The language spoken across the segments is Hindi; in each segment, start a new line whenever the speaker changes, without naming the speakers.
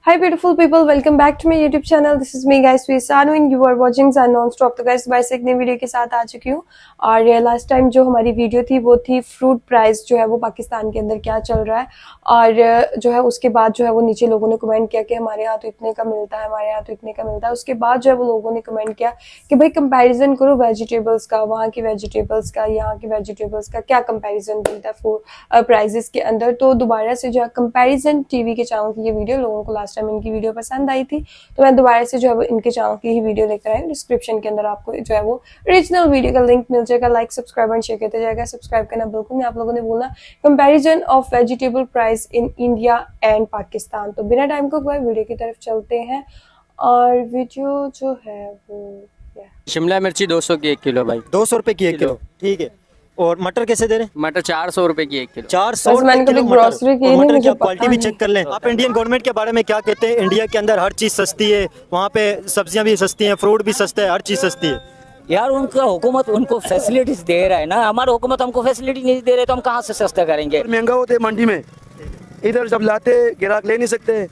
Hi beautiful people, welcome back to my YouTube channel. This is me guys, Sanu and you are watching Sun Non-Stop। तो guys दोबारा से एक नई वीडियो के साथ आ चुकी हूँ। और लास्ट टाइम जो हमारी वीडियो थी वो थी फ्रूट प्राइस जो है वो पाकिस्तान के अंदर क्या चल रहा है, और जो है उसके बाद जो है वो नीचे लोगों ने कमेंट किया कि हमारे यहाँ तो इतने का मिलता है, हमारे यहाँ तो इतने का मिलता है। उसके बाद जो है वो लोगों ने कमेंट किया कि भाई कंपैरिजन करो वेजिटेबल्स का, वहाँ की वेजिटेबल्स का, यहाँ की वेजिटेबल्स का क्या कंपैरिजन मिलता है फूड प्राइजेस के अंदर। तो दोबारा से जो है कंपैरिजन टीवी के चैनल की ये वीडियो, लोगों को लास्ट टाइम इनकी वीडियो पसंद आई थी तो मैं दोबारा से जो है वो इनके चैनल की ही वीडियो लेकर आई हूँ। डिस्क्रिप्शन के अंदर आपको जो है वो ओरिजिनल वीडियो का लिंक मिल जाएगा। लाइक सब्सक्राइब एंड शेयर करते जाएगा। सब्सक्राइब करना बिल्कुल नहीं आप लोगों ने भूलना। Comparison of vegetable price in India and Pakistan. तो बिना टाइम को गए वीडियो की तरफ चलते हैं। और वीडियो जो है वो
शिमला मिर्ची 200 की 1 किलो भाई,
200 रुपए की 1 किलो, ठीक है। और मटर कैसे दे रहे हैं?
मटर 400 रुपए की 1 किलो।
400
मैंने
किलो
कभी ग्रोसरी की
मटर
नहीं,
की
मुझे
आप क्वालिटी भी चेक कर लें। आप इंडियन गवर्नमेंट के बारे में क्या कहते हैं? इंडिया के अंदर हर चीज़ सस्ती है, वहाँ पे सब्जियाँ भी सस्ती हैं, फ्रूट भी सस्ता है, हर चीज़ सस्ती है।
यार उनका हुकूमत उनको फैसिलिटीज दे रहा है ना, हमारा हुकूमत हमको फैसिलिटी नहीं दे रहे तो हम कहाँ से सस्ता करेंगे।
महंगा होते है मंडी में, इधर जब लाते ग्राहक ले नहीं सकते,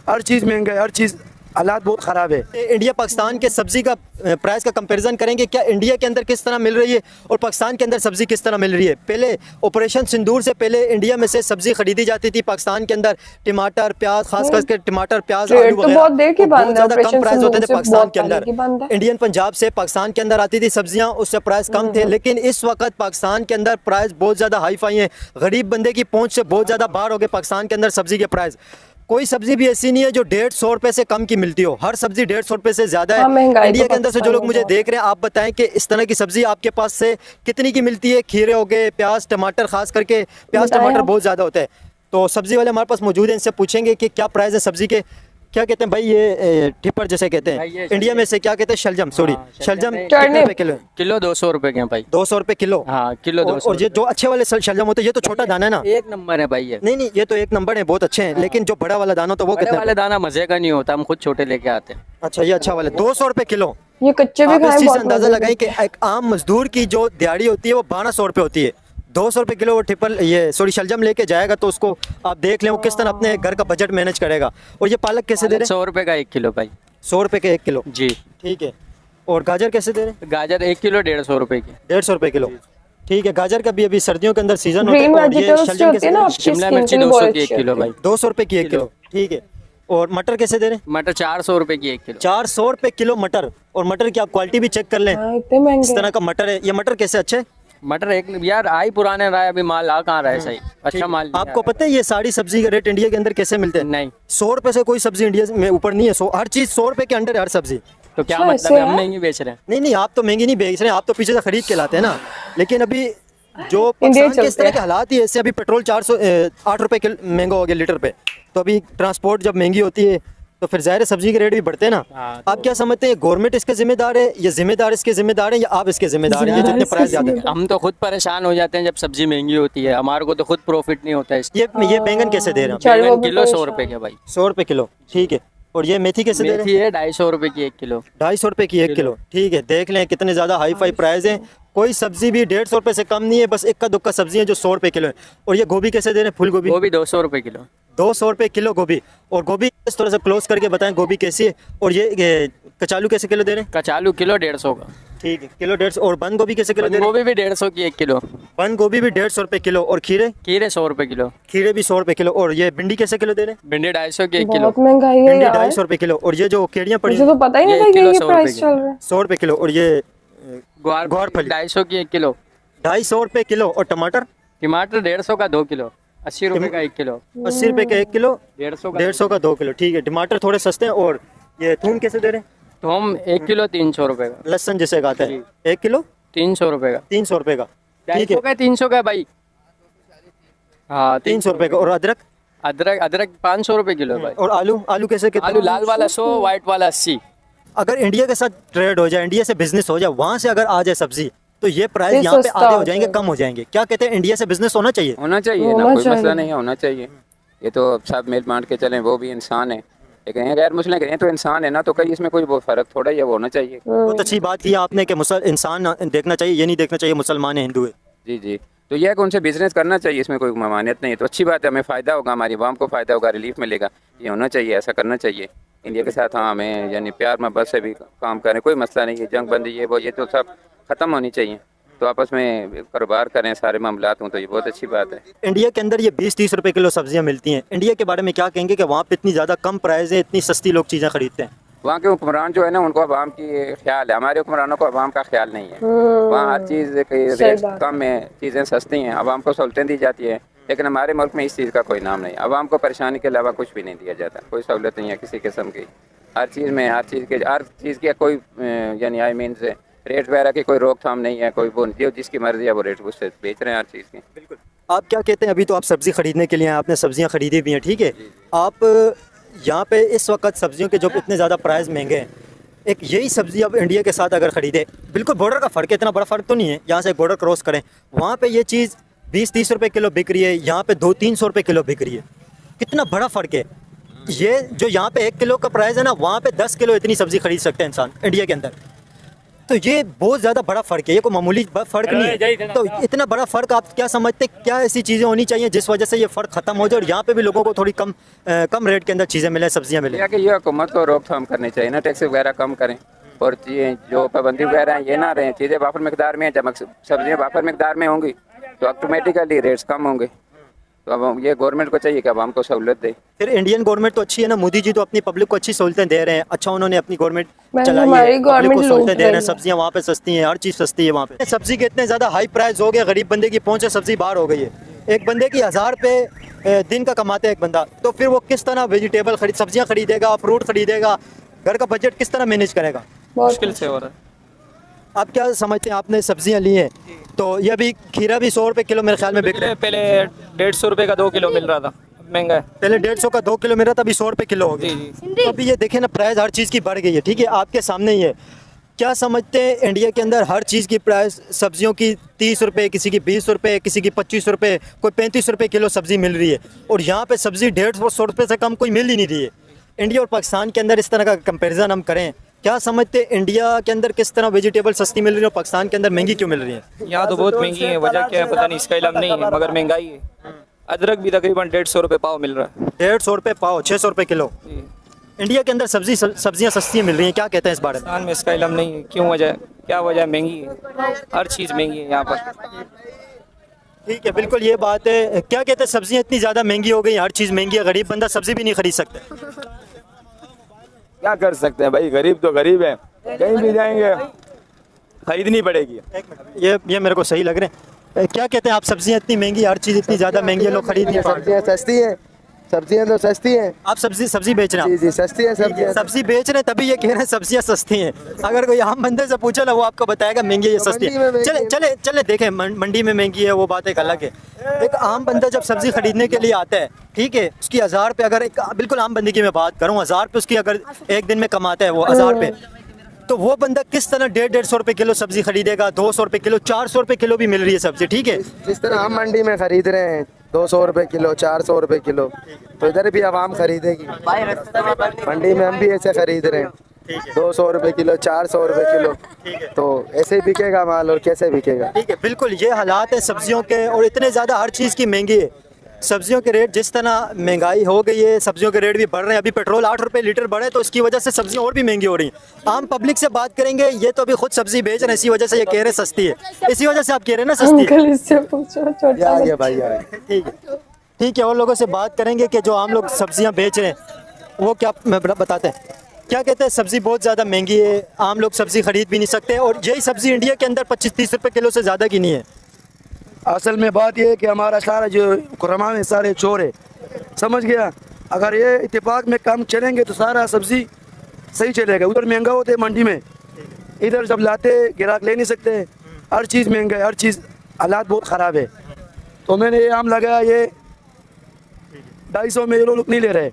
हर चीज़ महंगा है, हर चीज़ हालात बहुत ख़राब है।
इंडिया पाकिस्तान के सब्जी का प्राइस का कंपैरिजन करेंगे, क्या इंडिया के अंदर किस तरह मिल रही है और पाकिस्तान के अंदर सब्जी किस तरह मिल रही है। पहले ऑपरेशन सिंदूर से पहले इंडिया में से सब्जी खरीदी जाती थी पाकिस्तान के अंदर, टमाटर प्याज, खास करके टमाटर प्याज आलू वगैरह बहुत ज़्यादा कम प्राइस होते थे पाकिस्तान के अंदर। इंडियन पंजाब से पाकिस्तान के अंदर आती थी सब्जियाँ, उससे प्राइस कम थे। लेकिन इस वक्त पाकिस्तान के अंदर प्राइस बहुत ज़्यादा हाई फाई है, गरीब बंदे की पहुँच से बहुत ज़्यादा बाहर हो गए पाकिस्तान के अंदर सब्जी के प्राइस। कोई सब्जी भी ऐसी नहीं है जो 150 रुपए से कम की मिलती हो, हर सब्जी 150 रुपए से ज्यादा है। इंडिया के अंदर से जो लोग मुझे देख रहे हैं, आप बताएं कि इस तरह की सब्जी आपके पास से कितनी की मिलती है? खीरे हो गए, प्याज टमाटर, खास करके प्याज टमाटर बहुत ज्यादा होता है। तो सब्जी वाले हमारे पास मौजूद है, इनसे पूछेंगे कि क्या प्राइस है सब्जी के। क्या कहते हैं भाई ये टिपर जैसे कहते हैं इंडिया में से, क्या कहते हैं? शलजम, सॉरी शलजम कितने रुपए किलो?
किलो 200 रुपए के भाई।
200 रुपए किलो?
हाँ किलो 200।
और ये जो अच्छे वाले शलजम होते हैं ये तो छोटा दाना है ना?
एक नंबर है भाई ये।
नहीं ये तो एक नंबर है, बहुत अच्छे हैं। लेकिन जो बड़ा वाला दाना तो वो
बड़े वाले दाना मजे का नहीं होता, हम खुद छोटे लेके आते हैं।
अच्छा ये अच्छा वाला 200 रुपए किलो।
ये कच्चे भी
आप इस
खाएं
चीज
बहुत
से अंदाजा
मजे
लगाएं कि एक आम मजदूर की जो दिहाड़ी होती है वो 1200 रुपए होती है। 200 रुपए किलो वो ट्रिपल ये सॉरी शलजम लेके जाएगा तो उसको आप देख लें वो किस तरह अपने घर का बजट मैनेज करेगा। और ये पालक कैसे दे रहे हैं?
100 रुपए का 1 किलो भाई।
100 रुपए के 1 किलो,
जी
ठीक है। और गाजर कैसे दे रहे हैं?
गाजर 1 किलो 150 रुपए की।
150 रुपए किलो, ठीक है। गाजर का भी अभी सर्दियों के अंदर सीजन होता है।
ग्रीन
और ये
वेजिटेबल्स जो
शलजम
होती है ना
कैसे?
आपकी
शिमला
स्किन
मिर्ची
के लिए
200
बहुत
की 1
अच्छी
किलो
होती है।
भाई।
200 रुपए की 1 किलो, ठीक है। और मटर कैसे दे रहे हैं?
मटर 400 रुपए की 1 किलो।
400 रुपए किलो मटर। और मटर की आप क्वालिटी भी चेक कर लें,
हाँ, इतने महंगे
इस तरह का मटर है। ये मटर कैसे अच्छे?
मटर एक यार आई पुराने रहा है, अभी माल आ कहाँ रहा है सही अच्छा माल।
आपको पता है ये सारी सब्जी का रेट इंडिया के अंदर कैसे मिलते हैं?
नहीं
100 रुपए से कोई सब्जी इंडिया में ऊपर नहीं है। हर चीज 100 रुपए के अंडर है, हर सब्जी।
तो क्या
अच्छा,
मतलब है,
ऐसे
हम
है?
महंगी बेच रहे हैं?
नहीं आप तो महंगी नहीं बेच रहे हैं, आप तो पीछे से खरीद के लाते हैं ना। लेकिन अभी जो
इंडिया
पाकिस्तान के इस
चलते
तरह
हैं।
के हालात ही ऐसे, अभी पेट्रोल 8 रुपए महंगा हो गया लीटर पे। तो अभी ट्रांसपोर्ट जब महंगी होती है तो फिर ज़ाहिर है सब्जी के रेट भी बढ़ते हैं ना।
हाँ,
आप क्या समझते हैं, गवर्नमेंट इसके जिम्मेदार है या जिम्मेदार इसके जिम्मेदार है या आप इसके जिम्मेदार हैं? ये जितने प्राइस ज़्यादा हैं,
हम तो खुद परेशान हो जाते हैं जब सब्जी महंगी होती है, हमारे को तो खुद प्रॉफिट नहीं होता है इससे।
ये बैंगन कैसे दे रहे हैं?
चलो, वो
बैंगन
भी
किलो 100
परेशान।
रुपए के भाई।
100 रुपए किलो, ठीक है। और ये मेथी कैसे दे रहे हैं?
मेथी है 250 रुपए की 1 किलो।
250 रुपए की 1 किलो, ठीक है। देख लें कितने ज़्यादा हाई फाई प्राइस हैं। कोई सब्जी भी 150 रुपए से कम नहीं है, बस इक्का दुक्का सब्जी है जो 100 रुपए किलो है। और ये गोभी कैसे दे रहे हैं? फूल गोभी?
वो भी 200 रुपए किलो।
200 रुपए किलो गोभी। और गोभी इस थोड़ा सा क्लोज करके बताएं गोभी कैसी है। और ये कचालू कैसे किलो दे रहे हैं?
कचालू किलो 150 का,
ठीक है, किलो 150। और बंद गोभी कैसे किलो दे रहे हैं?
गोभी भी 150 की 1 किलो।
बंद गोभी भी 150 रुपए किलो। और खीरे?
खीरे 100 रुपए किलो।
खीरे भी 100 रुपए किलो। और ये भिंडी कैसे किलो दे रहे हैं?
भिंडी 250 की 1 किलो।
बहुत महंगाई है
भिंडी
यार,
250 रुपए किलो। और ये जो केड़ियाँ पड़ी
मुझे तो पता ही नहीं
ये
था कि
किलो
ये
100
प्राइस
रुपए
चल रहा है।
100 रुपए किलो। और ये
ग्वार
फली
250 की 1 किलो।
250 रुपए किलो। और टमाटर?
टमाटर 150 का 2 किलो। 80 रुपए का 1 किलो।
80 रुपए का 1 किलो।
150
का 2 किलो, ठीक है। टमाटर थोड़े सस्ते हैं। और ये थूम कैसे दे रहे हैं?
तो हम 1 किलो 300 रुपए का।
लहसुन जैसे आता है 1 किलो
300 रुपए का।
300 रुपए का, ठीक है।
300 का भाई। हाँ
300 रुपए का। और अदरक?
अदरक 500 रुपए किलो भाई।
और आलू कैसे कितना?
आलू लाल वाला 100, व्हाइट वाला 80।
अगर इंडिया के साथ ट्रेड हो जाए, इंडिया से बिजनेस हो जाए, वहाँ से अगर आ जाए सब्जी तो ये प्राइस
ये
यहाँ पे
सस्ता
आधे हो
हो
जाएंगे,
जाएगा।
कम हो जाएंगे। क्या कहते हैं, इंडिया से बिजनेस होना चाहिए?
होना चाहिए ना,
होना
कोई मसला
चाहिए।
नहीं है, होना चाहिए। ये तो सब मिल बांट के चलें, वो भी इंसान है। लेकिन ये गैर मुस्लिम कहें तो इंसान है ना, तो कहीं इसमें कोई वो फ़र्क थोड़ा ही है, वो होना चाहिए।
बहुत अच्छी बात की आपने कि इंसान देखना चाहिए, ये नहीं देखना चाहिए मुसलमान है हिंदू है।
जी जी, तो यह है कि उनसे बिजनेस करना चाहिए, इसमें कोई ममानियत नहीं है। तो अच्छी बात है, हमें फ़ायदा होगा, हमारी आवाम को फ़ायदा होगा, रिलीफ मिलेगा, ये होना चाहिए, ऐसा करना चाहिए। इंडिया के साथ हाँ हमें यानी प्यार मोहब्बत से भी काम करें, कोई मसला नहीं है, जंग बंदी ये तो सब ख़त्म होनी चाहिए। तो आपस में कारोबार करें, सारे मामलात हों, तो ये बहुत अच्छी बात है।
इंडिया के अंदर ये 20-30 रुपए किलो सब्जियां मिलती हैं, इंडिया के बारे में क्या कहेंगे कि वहाँ पे इतनी ज़्यादा कम प्राइस है, इतनी सस्ती लोग चीज़ें खरीदते हैं?
वहाँ के हुक्मरान जो है ना, उनको अवाम की ख्याल है, हमारे हुक्मरानों को अवाम का ख्याल नहीं है। वहाँ हर चीज़ की रेट कम है, चीज़ें सस्ती हैं, अवाम को सहूलतें दी जाती है, लेकिन हमारे मुल्क में इस चीज़ का कोई नाम नहीं। अवाम को परेशानी के अलावा कुछ भी नहीं दिया जाता, कोई सहूलत नहीं है किसी किस्म की। हर चीज़ की कोई यानी आई मीन से रेट वगैरह की कोई रोकथाम नहीं है, कोई वो जो जिसकी मर्जी है वो रेट उससे बेच रहे हैं हर चीज़ की।
बिल्कुल। आप क्या कहते हैं, अभी तो आप सब्ज़ी ख़रीदने के लिए आए, आपने सब्ज़ियाँ ख़रीदी भी हैं, ठीक है, आप यहाँ पे इस वक्त सब्ज़ियों के जो इतने ज़्यादा प्राइस महंगे हैं, एक यही सब्ज़ी अब इंडिया के साथ अगर ख़रीदे, बिल्कुल बॉर्डर का फ़र्क है, इतना बड़ा फ़र्क तो नहीं है, यहाँ से बॉर्डर क्रॉस करें, वहाँ पे ये चीज़ 20-30 रुपए किलो बिक रही है, यहाँ पे 200-300 रुपए किलो बिक रही है, कितना बड़ा फ़र्क है। ये जो यहाँ पे 1 किलो का प्राइस है ना, वहाँ पे 10 किलो इतनी सब्ज़ी खरीद सकते हैं इंसान इंडिया के अंदर। तो ये बहुत ज़्यादा बड़ा फ़र्क है, ये कोई मामूली फ़र्क नहीं है। तो इतना बड़ा फ़र्क आप क्या समझते हैं, क्या ऐसी चीज़ें होनी चाहिए जिस वजह से ये फ़र्क ख़त्म हो जाए और यहाँ पे भी लोगों को थोड़ी कम रेट के अंदर चीज़ें मिले, सब्जियाँ मिले?
कि ये हुकूमत को रोकथाम करनी चाहिए ना, टैक्स वगैरह कम करें और जो पाबंदी वगैरह हैं ये ना रहें, चीज़ें वाफर मकदार में, जब सब्जियाँ वाफर मकदार में होंगी तो ऑटोमेटिकली रेट्स कम होंगे। तो अब ये गवर्नमेंट को चाहिए कि आवाम को सहूलत दे। फिर
इंडियन गवर्नमेंट तो अच्छी है ना, मोदी जी तो अपनी पब्लिक को अच्छी सहूलतें दे रहे हैं, अच्छा उन्होंने अपनी गवर्नमेंट चलाई है, पब्लिक को सहूलतें दे रहे हैं, सब्जियां वहाँ पे सस्ती हैं, हर चीज़ सस्ती है वहाँ पे। सब्जी के इतने ज़्यादा हाई प्राइस हो गए, गरीब बंदे की पहुँच है, सब्जी बाहर हो गई है। एक बंदे की 1000 रुपये दिन का कमाते हैं एक बंदा, तो फिर वो किस तरह वेजिटेबल सब्जियाँ खरीदेगा, फ्रूट खरीदेगा, घर का बजट किस तरह मैनेज करेगा?
मुश्किल से हो रहा है।
आप क्या समझते हैं, आपने सब्जियां ली हैं तो ये भी खीरा भी 100 रुपये किलो मेरे ख्याल में बिक रहा है।
पहले 150 रुपये का 2 किलो मिल रहा था, महंगा है।
पहले 150 का 2 किलो मिल रहा था, अभी 100 रुपये किलो हो गया। तो अभी ये देखें ना, प्राइस हर चीज़ की बढ़ गई है, ठीक है, आपके सामने ही है। क्या समझते हैं इंडिया के अंदर हर चीज़ की प्राइस, सब्जियों की 30 रुपये, किसी की 20 रुपये, किसी की 25 रुपये, कोई 35 रुपये किलो सब्ज़ी मिल रही है, और यहाँ पे सब्ज़ी 150-100 रुपये से कम कोई मिल ही नहीं रही है। इंडिया और पाकिस्तान के अंदर इस तरह का कंपेरिजन हम करें, क्या समझते हैं इंडिया के अंदर किस तरह वेजिटेबल सस्ती मिल रही है और पाकिस्तान के अंदर महंगी क्यों मिल रही है?
यहाँ तो बहुत महंगी है, वजह क्या है पता नहीं, इसका इल्म नहीं है, मगर महंगाई है। अदरक भी तकरीबन 150 रुपये पाव मिल रहा है।
150 रुपये पाव, 600 रुपये किलो। इंडिया के अंदर सब्जियां सस्ती मिल रही हैं, क्या कहते हैं इस बारे में?
पाकिस्तान में इसका इल्म नहीं है, क्यों वजह, क्या वजह, महंगी है, हर चीज़ महंगी है यहाँ पर।
ठीक है, बिल्कुल ये बात है। क्या कहते हैं, सब्जियां इतनी ज़्यादा महंगी हो गई, हर चीज़ महंगी है, गरीब बंदा सब्जी भी नहीं खरीद सकता।
क्या कर सकते हैं भाई, गरीब तो गरीब है, कहीं भी जाएंगे खरीदनी पड़ेगी।
ये मेरे को सही लग रहे हैं। क्या कहते हैं आप, सब्जियां इतनी महंगी, हर चीज़ इतनी ज़्यादा महंगी है, लोग खरीद नहीं पा रहे।
सब्जियां सस्ती हैं, सब्जियां तो सस्ती हैं।
आप सब्जी बेच रहे हैं?
जी सस्ती है सब्जियां।
सब्जी बेच रहे हैं तभी ये कह रहे हैं सब्जियां सस्ती हैं। अगर कोई आम बंदे से पूछे ना, वो आपको बताएगा महंगी है, ये सस्ती है। चले देखें, मंडी में महंगी है वो बात एक अलग है। एक आम बंदा जब सब्जी खरीदने के लिए आता है, ठीक है, उसकी 1000 रुपये, अगर एक बिल्कुल आम बंदे की मैं बात करूँ, 1000 रुपये उसकी अगर एक दिन में कमाता है वो 1000 रुपये, तो वो बंदा किस तरह 150-150 रुपये किलो सब्जी खरीदेगा, 200 रुपये किलो, 400 रुपये किलो भी मिल रही है सब्जी, ठीक है।
जिस तरह हम मंडी में खरीद रहे हैं 200 रुपये किलो, 400 रुपये किलो, तो इधर भी आवाम खरीदेगी। मंडी में हम भी ऐसे खरीद रहे हैं 200 रुपये किलो, 400 रुपये किलो, तो ऐसे ही बिकेगा माल और कैसे बिकेगा?
ठीक है, बिल्कुल ये हालात है सब्जियों के, और इतने ज़्यादा हर चीज़ की महंगी है। सब्जियों के रेट जिस तरह महंगाई हो गई है, सब्जियों के रेट भी बढ़ रहे हैं। अभी पेट्रोल 8 रुपये लीटर बढ़े, तो इसकी वजह से सब्जियां और भी महंगी हो रही हैं। आम पब्लिक से बात करेंगे, ये तो अभी खुद सब्जी बेच रहे हैं, इसी वजह से ये कह रहे सस्ती है, इसी वजह से आप कह रहे हैं ना सस्ती है।
इससे पूछो, छोटा
ठीक है, ठीक है, और लोगों से बात करेंगे कि जो आम लोग सब्जियां बेच रहे हैं वो क्या बताते हैं, क्या कहते हैं। सब्ज़ी बहुत ज़्यादा महंगी है, आम लोग सब्ज़ी खरीद भी नहीं सकते, और यही सब्ज़ी इंडिया के अंदर 25-30 रुपये किलो से ज़्यादा की नहीं है।
असल में बात यह है कि हमारा सारा जो कुरमा में सारे चोर है, समझ गया। अगर ये इत्तेफाक में काम चलेंगे तो सारा सब्ज़ी सही चलेगा। उधर महंगा होते मंडी में, इधर जब लाते ग्राहक ले नहीं सकते, हर चीज़ महंगा है, हर चीज़ हालात बहुत ख़राब है। तो मैंने ये आम लगाया, ये 250 में ये लोग नहीं ले रहे,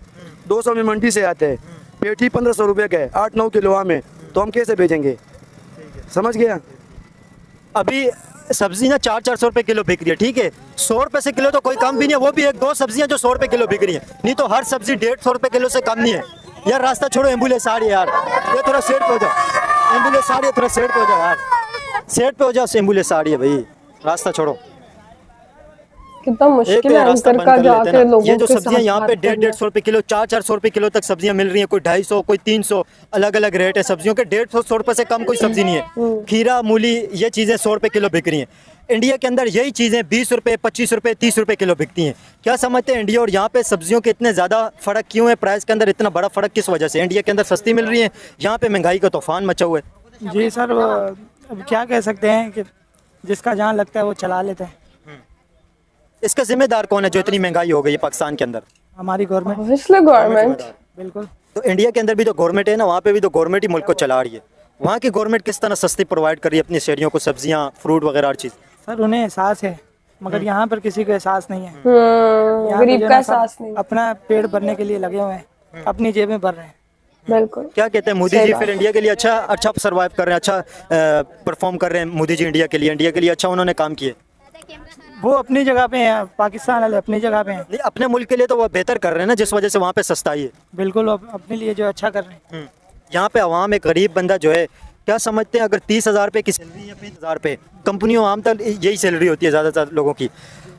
200 में मंडी से आते हैं। पेटी 1500 रुपये का है, 8-9 किलो आम है, तो हम कैसे भेजेंगे? समझ गया।
अभी सब्जी ना 400-400 रुपये किलो बिक रही है, ठीक है, 100 रुपये से किलो तो कोई कम भी नहीं है, वो भी 1-2 सब्जियां जो 100 रुपये किलो बिक रही है, नहीं तो हर सब्जी 150 रुपये किलो से कम नहीं है। यार रास्ता छोड़ो, एम्बुलेंस आ रही है यार, ये थोड़ा सेट पे हो जाओ, एम्बुलेंस आ रही है, थोड़ा सेट पे हो जाओ यार, सेट पे हो जाओ, एम्बुलेंस आ रही है भाई, रास्ता छोड़ो।
कितना मुश्किल है
रास्ता
एंकर
बंद
का
कर लेते
जाके
हैं ना।
लोगों
ये जो
के
सब्जियां
साथ
यहाँ पे
बात
150 रुपए किलो 400 रुपए किलो तक सब्जियां मिल रही हैं, कोई 250 कोई 300, अलग अलग रेट है सब्जियों के। 150 रुपए से कम कोई सब्जी नहीं है। खीरा मूली ये चीज़ें 100 रुपए किलो बिक रही हैं। इंडिया के अंदर यही चीज़ें 20 रुपए 25 रुपए 30 रुपए किलो बिकती हैं। क्या समझते हैं इंडिया और यहाँ पे सब्जियों के इतने ज़्यादा फ़र्क क्यों है? प्राइस के अंदर इतना बड़ा फ़र्क किस वजह से? इंडिया के अंदर सस्ती मिल रही है, यहाँ पे महंगाई का तूफान मचा हुआ है।
जी सर, अब क्या कह सकते हैं कि जिसका जहाँ लगता है वो चला लेते हैं।
इसका जिम्मेदार कौन है जो इतनी महंगाई हो गई है पाकिस्तान के अंदर?
हमारी गवर्नमेंट।
Obviously government.
बिल्कुल।
तो इंडिया के अंदर भी तो गवर्नमेंट है ना, वहाँ पे भी तो गवर्नमेंट ही मुल्क को चला रही है। वहाँ की गवर्नमेंट किस तरह सस्ती प्रोवाइड कर रही है अपनी शहरियों को सब्जियाँ फ्रूट वगैरह हर चीज़?
सर उन्हें एहसास है, मगर यहाँ पर किसी को एहसास नहीं है। यहाँ पे
गरीब
जो
का
है सब
एहसास नहीं।
अपना पेट भरने के लिए लगे हुए हैं, अपनी जेबें भर रहे हैं।
बिल्कुल।
क्या कहते हैं मोदी जी फिर इंडिया के लिए अच्छा सर्वाइव कर रहे हैं, अच्छा परफॉर्म कर रहे हैं मोदी जी इंडिया के लिए अच्छा उन्होंने काम किए?
वो अपनी जगह पे हैं, पाकिस्तान वाले अपनी जगह पे हैं।
नहीं, अपने मुल्क के लिए तो वो बेहतर कर रहे हैं ना, जिस वजह से वहाँ पे सस्ताई है।
बिल्कुल, अपने लिए जो अच्छा कर रहे हैं।
यहाँ पे आवाम एक गरीब बंदा जो है, क्या समझते हैं अगर 30,000 रुपये की सैलरी या 20,000 रुपये, कंपनियों आमतौर यही सैलरी होती है ज़्यादातर लोगों की,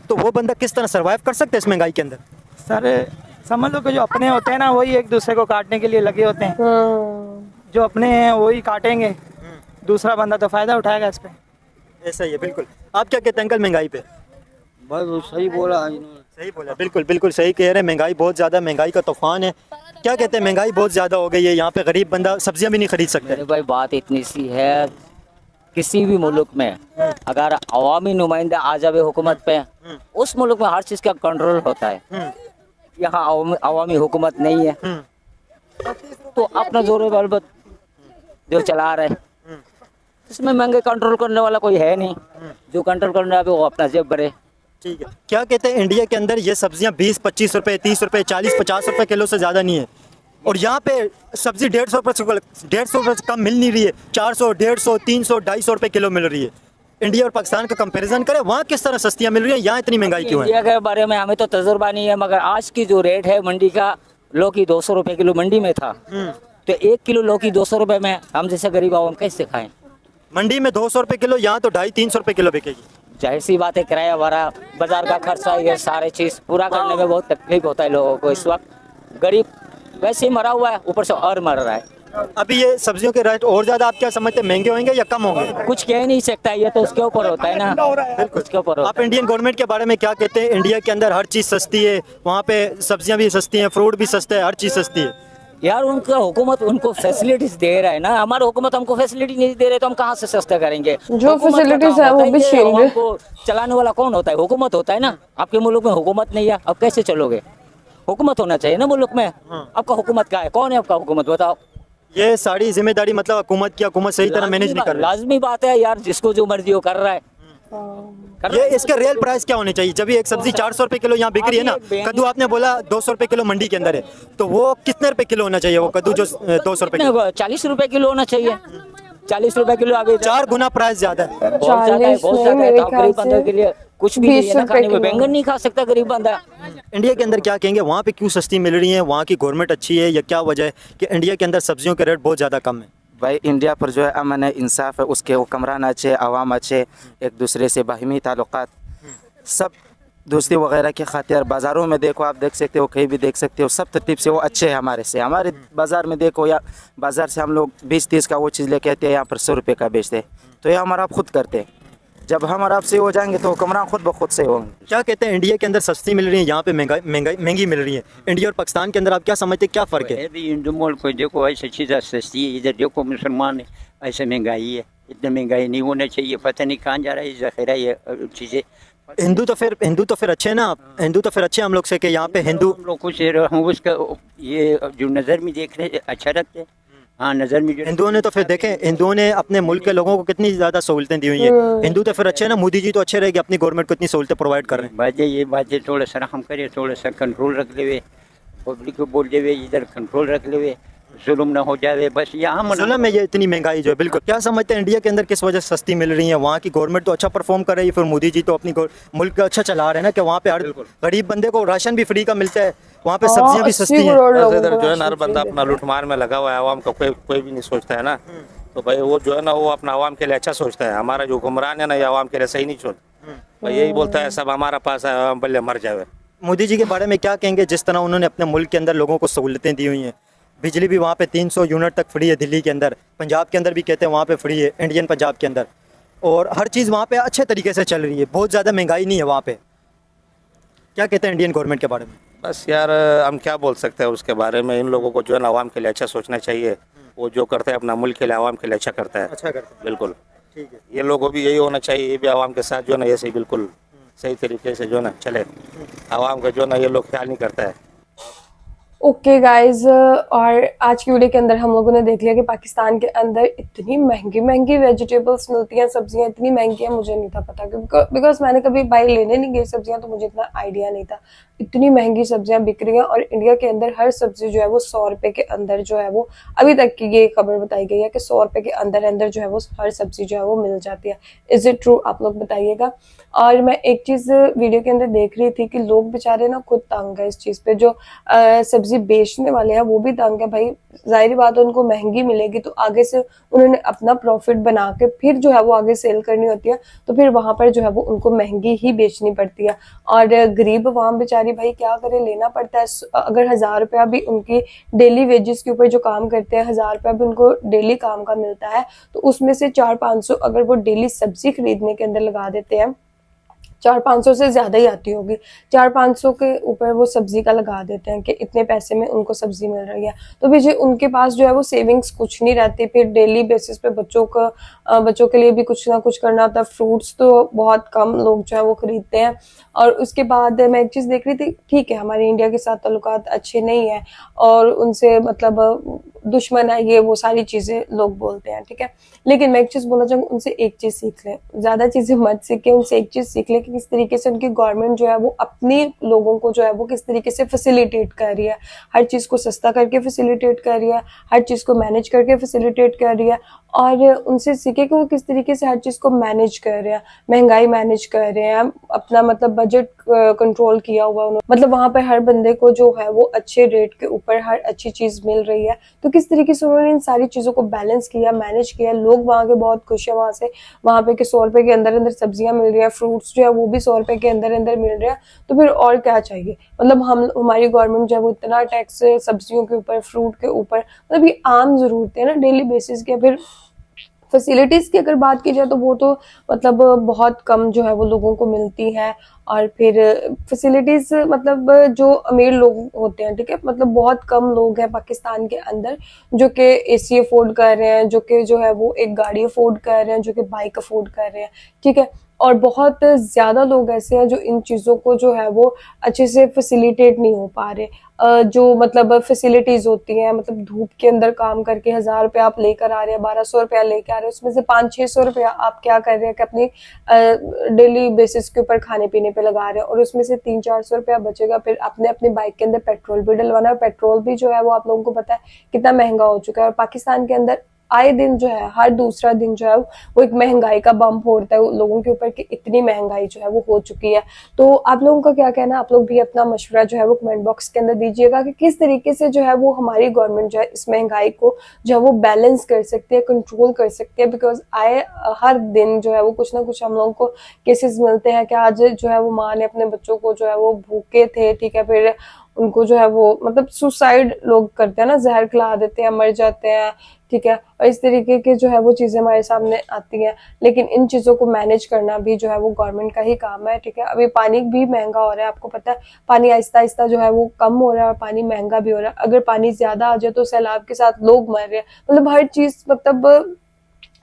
तो वो बंदा किस तरह सर्वाइव कर सकता है इस महंगाई के अंदर?
सर समझ लो कि जो अपने होते हैं ना वही एक दूसरे को काटने के लिए लगे होते हैं। जो अपने हैं वही काटेंगे, दूसरा बंदा तो फ़ायदा उठाएगा इस पर।
ऐसा ही है बिल्कुल। आप क्या कहते हैं अंकल महंगाई पे?
बस सही बोला
सही बोला, बिल्कुल बिल्कुल सही कह रहे हैं। महंगाई बहुत ज़्यादा, महंगाई का तूफान है। क्या कहते हैं महंगाई बहुत ज़्यादा हो गई है, यहाँ पे गरीब बंदा सब्जियाँ भी नहीं खरीद सकते।
मेरे भाई बात इतनी सी है, किसी भी मुल्क में अगर अवामी नुमाइंदा आ जावे हुकूमत पे, उस मुल्क में हर चीज़ का कंट्रोल होता है। यहाँ अवामी हुकूमत नहीं है तो अपना जोर बलबत जो चला रहे, इसमें महंगे कंट्रोल करने वाला कोई है नहीं। जो कंट्रोल करने वाला वो अपना जेब भरे।
ठीक है। क्या कहते हैं इंडिया के अंदर ये सब्जियां 20-25 रुपए 30 रुपए 40-50 रुपए किलो से ज़्यादा नहीं है, और यहाँ पे सब्जी 150 रुपये से कम मिल नहीं रही है। 400 150 300 250 रुपए किलो मिल रही है। इंडिया और पाकिस्तान का कंपैरिजन करें, वहाँ किस तरह सस्तियाँ मिल रही है, यहाँ इतनी महंगाई क्यों है?
इंडिया के बारे में हमें तो तजुर्बा नहीं है, मगर आज की जो रेट है मंडी का, लौकी 200 रुपए किलो मंडी में था, तो 1 किलो लौकी 200 रुपए में हम जैसे गरीब आवाम कैसे खाएं?
मंडी में 200 रुपए किलो, यहाँ तो 250-300 रुपए किलो बिकेगी।
जाहिर सी बात है, किराया भरा, बाजार का खर्चा, ये सारे चीज़ पूरा करने में बहुत तकलीफ होता है लोगों को। इस वक्त गरीब वैसे ही मरा हुआ है, ऊपर से और मर रहा है।
अभी ये सब्जियों के रेट और ज़्यादा आप क्या समझते हैं, महंगे होंगे या कम होंगे?
कुछ कह नहीं सकता, ये तो उसके ऊपर होता है ना, उसके ऊपर होता
आप इंडियन गवर्नमेंट के बारे में क्या कहते हैं? इंडिया के अंदर हर चीज़ सस्ती है, वहाँ पे सब्जियाँ भी सस्ती हैं, फ्रूट भी सस्ता है, हर चीज़ सस्ती है।
यार उनका हुकूमत उनको फैसिलिटीज दे रहा है ना, हमारा हुकूमत हमको फैसिलिटी नहीं दे रहे तो हम कहाँ से सस्ता करेंगे?
जो
हुकूमत का
facilities
काम
है वो
होता
भी
ये
छीन रहे।
हमको चलाने वाला कौन होता है? हुकूमत होता है ना। आपके मुल्क में हुकूमत नहीं है, अब कैसे चलोगे? हुकूमत होना चाहिए ना मुल्क में। आपका हुकूमत क्या है? कौन है आपका हुकूमत? बताओ।
ये सारी जिम्मेदारी मतलब हुकूमत की, हुकूमत सही तरह मैनेज नहीं कर रही।
लाजमी बात है यार, जिसको जो मर्जी वो कर रहा है।
ये इसके रियल प्राइस क्या होने चाहिए? जब ये एक सब्जी 400 रुपए किलो यहाँ बिक रही है ना, कद्दू आपने बोला 200 रुपए किलो मंडी के अंदर है, तो वो कितने रुपए किलो होना चाहिए वो कद्दू जो 200 रुपए किलो?
40 रुपए किलो होना चाहिए। 40 रुपए किलो अभी
4 गुना प्राइस ज्यादा है।
बहुत ज्यादा है, बहुत ज्यादा है। तो गरीब बंदे के लिए कुछ भी नहीं है ना खाने में, बैंगन नहीं खा सकता गरीब बंदा।
इंडिया के अंदर क्या कहेंगे, वहाँ पे क्यों सस्ती मिल रही है? वहाँ की गवर्नमेंट अच्छी है या क्या वजह है कि इंडिया के अंदर सब्जियों के रेट बहुत ज़्यादा कम है?
भाई इंडिया पर जो है अमन है, इंसाफ है, उसके हुक्मरान अच्छे, आवाम अच्छे, एक दूसरे से बाहिमी ताल्लुकात, सब दोस्ती वगैरह की खातिर। बाज़ारों में देखो, आप देख सकते हो, कहीं भी देख सकते हो, सब तरतीब से वो अच्छे हैं हमारे से। हमारे बाज़ार में देखो, या बाज़ार से हम लोग 20-30 का वो चीज़ लेके आते हैं, यहाँ पर 100 रुपये का बेचते हैं। तो ये हमारा आप खुद करते हैं। जब हम और आपसे हो जाएंगे तो हुक्मरान खुद ब खुद से होंगे।
क्या कहते हैं इंडिया के अंदर सस्ती मिल रही है, यहाँ पे महंगी मिल रही है? इंडिया और पाकिस्तान के अंदर आप क्या समझते हैं, क्या फ़र्क है?
हिंदू मुल्क को देखो ऐसी चीज़ें सस्ती है, इधर देखो मुसलमान है, ऐसे महंगाई है। इतना महंगाई नहीं होना चाहिए, पता नहीं कहाँ जा रहा है ज़ख़ीरा ये चीज़ें।
हिंदू तो फिर अच्छे ना, हिंदू तो फिर अच्छे हम लोग से कि यहाँ पे हिंदू
हम लोग कुछ हम उसका ये जो नज़र में देख रहे अच्छा रखते हैं। हाँ, नज़र में जो
हिंदुओं ने तो फिर देखें, हिंदुओं ने अपने मुल्क के लोगों को कितनी ज़्यादा सहूलतें दी हुई हैं। हिंदू तो फिर अच्छे ना, मोदी जी तो अच्छे रहेंगे, अपनी गवर्नमेंट को इतनी सहूलतें प्रोवाइड कर रहे हैं।
बातें ये बातें थोड़ा सा हम करें, थोड़ा सा कंट्रोल रख ले, पब्लिक को बोल दे, इधर कंट्रोल रख ले, जुल्म ना हो जाए, बस यहाँ
जुल्म में ये इतनी महंगाई जो है। बिल्कुल। क्या समझते हैं इंडिया के अंदर किस वजह से सस्ती मिल रही है? वहाँ की गवर्नमेंट तो अच्छा परफॉर्म कर रही है, फिर मोदी जी तो अपनी मुल्क का अच्छा चला रहे हैं ना, कि वहाँ पे हर गरीब बंदे को राशन भी फ्री का मिलता है, वहाँ पे सब्जियाँ भी सस्ती हैं।
इधर जो है ना हर बंदा अपना लूटमार में लगा हुआ है, आवाम का कोई भी नहीं सोचता है ना। तो भाई वो जो है ना वो अपना आवाम के लिए अच्छा सोचता है। हमारा जो हुक्मरान है ना, ये आवाम के लिए सही नहीं सोचता। भाई यही बोलता है सब हमारा पास है, हम पहले मर जाए।
मोदी जी के बारे में क्या कहेंगे, जिस तरह उन्होंने अपने मुल्क के अंदर लोगों को सहूलतें दी हुई हैं? बिजली भी वहाँ पे 300 यूनिट तक फ्री है दिल्ली के अंदर, पंजाब के अंदर भी कहते हैं वहाँ पे फ्री है, इंडियन पंजाब के अंदर, और हर चीज़ वहाँ पे अच्छे तरीके से चल रही है, बहुत ज़्यादा महंगाई नहीं है वहाँ पे। क्या कहते हैं इंडियन गवर्नमेंट के बारे में?
बस यार हम क्या बोल सकते हैं उसके बारे में। इन लोगों को जो है ना आवाम के लिए अच्छा सोचना चाहिए। वो जो करते हैं अपना मुल्क के लिए आवाम के लिए अच्छा करता है।
अच्छा करते हैं,
बिल्कुल
ठीक है।
ये लोगों को भी यही होना चाहिए, ये भी आवाम के साथ जो है ना ऐसे ही बिल्कुल सही तरीके से जो है ना चले। आवाम का जो है ना ये लोग ख्याल नहीं करता है।
ओके गाइज, और आज की वीडियो के अंदर हम लोगों ने देख लिया कि पाकिस्तान के अंदर इतनी महंगी महंगी वेजिटेबल्स मिलती हैं, सब्जियां इतनी महंगी हैं, मुझे नहीं था पता, बिकॉज मैंने कभी बाई लेने नहीं गई सब्जियां, तो मुझे इतना आइडिया नहीं था। इतनी महंगी सब्जियां बिक रही हैं, और इंडिया के अंदर हर सब्जी जो है वो 100 रुपए के अंदर जो है वो, अभी तक की ये खबर बताई गई है कि 100 रुपए के अंदर अंदर जो है वो हर सब्जी जो है वो मिल जाती है। Is it true? आप लोग बताइएगा। और मैं एक चीज वीडियो के अंदर देख रही थी कि लोग बेचारे ना खुद तंग है इस चीज पे, जो सब्जी बेचने वाले हैं वो भी तंग है। भाई जाहिर बात है उनको महंगी मिलेगी तो आगे से उन्होंने अपना प्रॉफिट बना के फिर जो है वो आगे सेल करनी होती है, तो फिर वहां पर जो है वो उनको महंगी ही बेचनी पड़ती है। और गरीब अवाम बेचारी भाई क्या करे, लेना पड़ता है। अगर 1000 रुपया भी उनकी डेली वेजेस के ऊपर जो काम करते हैं, 1000 रुपया भी उनको डेली काम का मिलता है, तो उसमें से 400-500 अगर वो डेली सब्जी खरीदने के अंदर लगा देते हैं, 400-500 से ज्यादा ही आती होगी, 400-500 के ऊपर वो सब्जी का लगा देते हैं कि इतने पैसे में उनको सब्जी मिल रही है, तो भी उनके पास जो है वो सेविंग्स कुछ नहीं रहती। फिर डेली बेसिस पे बच्चों के लिए भी कुछ ना कुछ करना होता है। फ्रूट्स तो बहुत कम लोग जो है वो खरीदते हैं। और उसके बाद मैं एक चीज देख रही थी, ठीक है हमारे इंडिया के साथ ताल्लुकात अच्छे नहीं है और उनसे मतलब दुश्मन है, ये वो सारी चीजें लोग बोलते हैं, ठीक है, लेकिन मैं एक चीज बोलना चाहूंगी, उनसे एक चीज सीख लें, ज्यादा चीजें मत सीखें, उनसे एक चीज सीख लें कि किस तरीके से उनकी गवर्नमेंट जो है वो अपनी लोगों को जो है वो किस तरीके से फैसिलिटेट कर रही है, हर चीज को सस्ता करके फैसिलिटेट कर रही है, हर चीज को मैनेज करके फैसिलिटेट कर रही है। और उनसे सीखे कि वो किस तरीके से हर चीज को मैनेज कर रहे हैं, महंगाई मैनेज कर रहे हैं, अपना मतलब बजट कंट्रोल किया हुआ उन्होंने, मतलब वहां पर हर बंदे को जो है वो अच्छे रेट के ऊपर हर अच्छी चीज मिल रही है। तो किस तरीके से उन्होंने इन सारी चीजों को बैलेंस किया, मैनेज किया, लोग वहां के बहुत खुश है वहां पे कि 100 रुपए के अंदर अंदर सब्जियां मिल रही है, फ्रूट्स जो है वो भी 100 रुपए के अंदर अंदर मिल रहे हैं, तो फिर और क्या चाहिए। मतलब हमारी गवर्नमेंट जो है वो इतना टैक्स सब्जियों के ऊपर, फ्रूट के ऊपर, मतलब ये आम जरूरतें हैं ना डेली बेसिस के। फिर फैसिलिटीज की अगर बात की जाए तो वो तो मतलब बहुत कम जो है वो लोगों को मिलती है। और फिर फैसिलिटीज मतलब जो अमीर लोग होते हैं, ठीक है, मतलब बहुत कम लोग हैं पाकिस्तान के अंदर जो कि एसी अफोर्ड कर रहे हैं, जो कि जो है वो एक गाड़ी अफोर्ड कर रहे हैं, जो कि बाइक अफोर्ड कर रहे हैं, ठीक है। और बहुत ज्यादा लोग ऐसे हैं जो इन चीजों को जो है वो अच्छे से फैसिलिटेट नहीं हो पा रहे। जो मतलब फैसिलिटीज होती हैं, मतलब धूप के अंदर काम करके 1000 रुपया आप लेकर आ रहे हैं, 1200 रुपया लेकर आ रहे हैं, उसमें से 500-600 रुपया आप क्या कर रहे हैं कि अपनी डेली बेसिस के ऊपर खाने पीने पे लगा रहे हैं, और उसमें से 300-400 रुपया बचेगा फिर आपने अपनी बाइक के अंदर पेट्रोल भी डलवाना है। पेट्रोल भी जो है वो आप लोगों को पता है कितना महंगा हो चुका है, और पाकिस्तान के अंदर आए दिन जो है, हर दूसरा दिन जो है वो एक महंगाई का बम्प होता है लोगों के ऊपर कि इतनी महंगाई जो है वो हो चुकी है। तो आप लोगों का क्या कहना है? आप लोग भी अपना मशवरा जो है वो कमेंट बॉक्स के अंदर दीजिएगा कि किस तरीके से जो है वो हमारी गवर्नमेंट जो है इस महंगाई को जो है वो बैलेंस कर सकती है, कंट्रोल कर सकती है। बिकॉज हर दिन जो है वो कुछ ना कुछ हम लोगों को केसेस मिलते हैं कि आज जो है वो माँ ने अपने बच्चों को जो है वो भूखे थे, ठीक है, फिर उनको जो है वो मतलब सुसाइड लोग करते हैं ना, जहर खिला देते हैं, मर जाते हैं, ठीक है, और इस तरीके के जो है वो चीजें हमारे सामने आती हैं। लेकिन इन चीजों को मैनेज करना भी जो है वो गवर्नमेंट का ही काम है, ठीक है। अभी पानी भी महंगा हो रहा है, आपको पता है, पानी आहिस्ता आहिस्ता जो है वो कम हो रहा है और पानी महंगा भी हो रहा है। अगर पानी ज्यादा आ जाए तो सैलाब के साथ लोग मर रहे हैं, मतलब हर चीज मतलब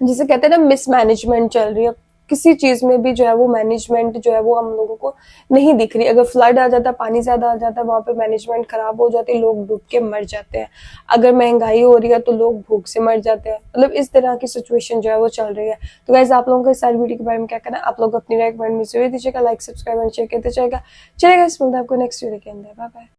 जिसे कहते हैं ना मिसमैनेजमेंट चल रही है। किसी चीज में भी जो है वो मैनेजमेंट जो है वो हम लोगों को नहीं दिख रही। अगर फ्लड आ जाता है, पानी ज्यादा आ जाता है, वहां पे मैनेजमेंट खराब हो जाती है, लोग डूब के मर जाते हैं। अगर महंगाई हो रही है तो लोग भूख से मर जाते हैं। मतलब इस तरह की सिचुएशन जो है वो चल रही है। तो गाइस आप लोगों को इस सारी वीडियो के बारे में क्या कहना है? आप लोग अपनी राय कमेंट में जरूर दीजिएगा, लाइक सब्सक्राइब एंड शेयर करते जाएगा। चलेगा, इस मिलता है आपको नेक्स्ट वीडियो के अंदर। Bye bye.